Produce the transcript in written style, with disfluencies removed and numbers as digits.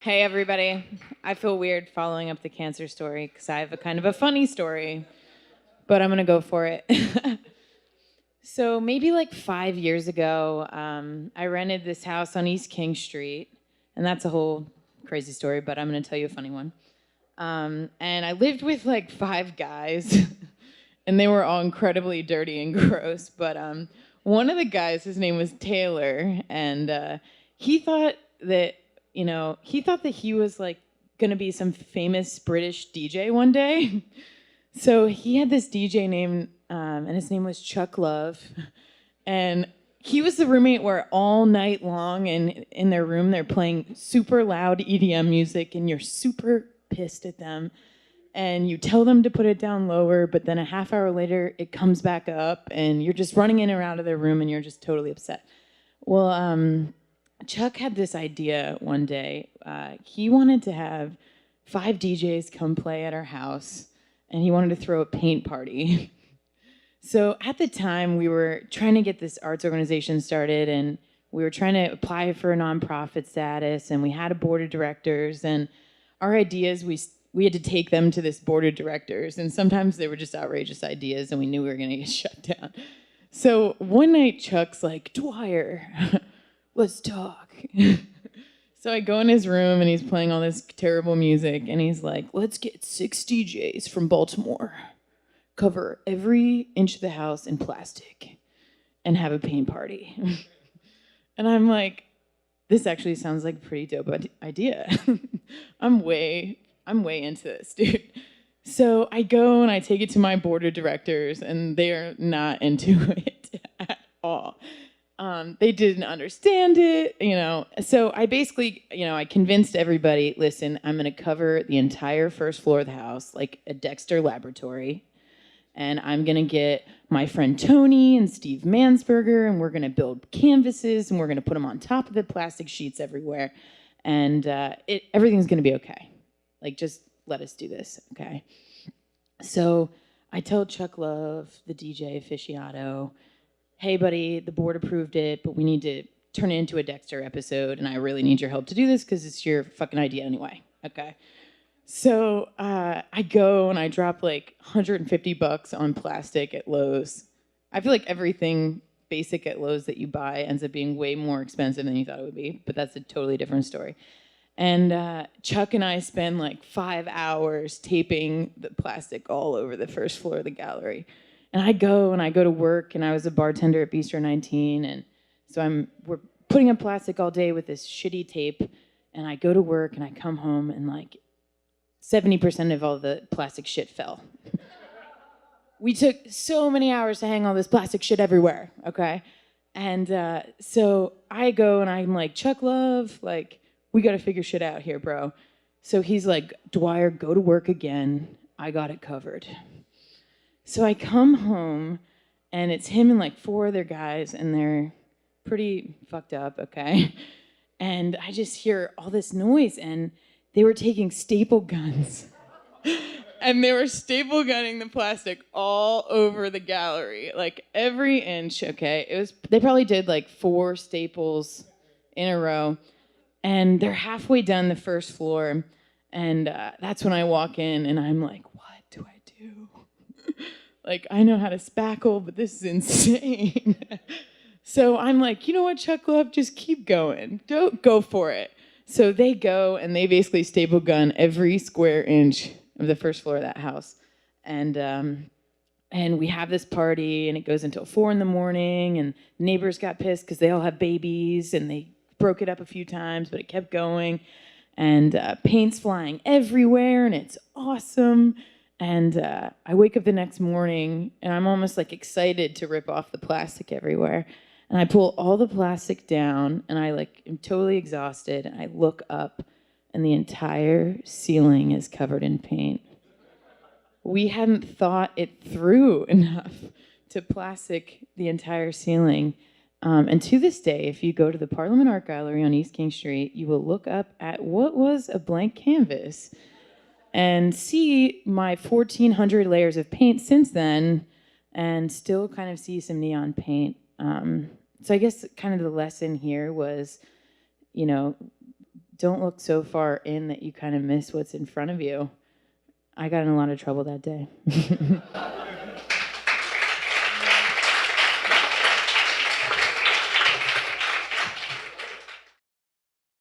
Hey, everybody. I feel weird following up the cancer story because I have a kind of a funny story, but I'm going to go for it. So, maybe like 5 years ago, I rented this house on East King Street, and that's a whole crazy story, but I'm going to tell you a funny one. And I lived with like five guys, and they were all incredibly dirty and gross. But one of the guys, his name was Taylor, and he thought that he thought that he was like gonna be some famous British DJ one day. So he had this DJ name, and his name was Chuck Love, and he was the roommate where all night long in their room they're playing super loud EDM music, and you're super pissed at them, and you tell them to put it down lower, but then a half hour later it comes back up, and you're just running in or out of their room, and you're just totally upset. Well, Chuck had this idea one day. He wanted to have five DJs come play at our house, and he wanted to throw a paint party. So at the time, we were trying to get this arts organization started, and we were trying to apply for a nonprofit status, and we had a board of directors, and our ideas, we had to take them to this board of directors, and sometimes they were just outrageous ideas, and we knew we were going to get shut down. So one night, Chuck's like, Dwyer, let's talk. So I go in his room, and he's playing all this terrible music, and he's like, let's get 6 DJs from Baltimore, cover every inch of the house in plastic, and have a paint party. And I'm like, this actually sounds like a pretty dope idea. I'm way into this, dude. So I go and I take it to my board of directors, and they're not into it at all. They didn't understand it, So I basically, I convinced everybody, listen, I'm going to cover the entire first floor of the house like a Dexter laboratory. And I'm going to get my friend Tony and Steve Mansberger, and we're going to build canvases, and we're going to put them on top of the plastic sheets everywhere. And everything's going to be okay. Like, just let us do this, okay? So I tell Chuck Love, the DJ aficionado, hey, buddy, the board approved it, but we need to turn it into a Dexter episode, and I really need your help to do this because it's your fucking idea anyway, okay? So I go and I drop like $150 on plastic at Lowe's. I feel like everything basic at Lowe's that you buy ends up being way more expensive than you thought it would be, but that's a totally different story. And Chuck and I spend like 5 hours taping the plastic all over the first floor of the gallery. And I go to work, and I was a bartender at Bistro 19, and so we're putting up plastic all day with this shitty tape, and I go to work, and I come home, and like 70% of all the plastic shit fell. We took so many hours to hang all this plastic shit everywhere, okay? And so I go, and I'm like, Chuck Love, like, we got to figure shit out here, bro. So he's like, Dwyer, go to work again. I got it covered. So I come home, and it's him and like 4 other guys, and they're pretty fucked up, okay? And I just hear all this noise, and they were taking staple guns, and they were staple gunning the plastic all over the gallery, like every inch, okay? They probably did like 4 staples in a row, and they're halfway done the first floor, and that's when I walk in, and I'm like, what do I do? Like, I know how to spackle, but this is insane. So I'm like, you know what, Chuck Love, just keep going. Don't go for it. So they go, and they basically staple gun every square inch of the first floor of that house. And we have this party, and it goes until 4 a.m, and neighbors got pissed because they all have babies, and they broke it up a few times, but it kept going. And paint's flying everywhere, and it's awesome. And I wake up the next morning, and I'm almost like excited to rip off the plastic everywhere. And I pull all the plastic down, and I like am totally exhausted. And I look up, and the entire ceiling is covered in paint. We hadn't thought it through enough to plastic the entire ceiling. And to this day, if you go to the Parliament Art Gallery on East King Street, you will look up at what was a blank canvas and see my 1,400 layers of paint since then, and still kind of see some neon paint. So I guess kind of the lesson here was, don't look so far in that you kind of miss what's in front of you. I got in a lot of trouble that day.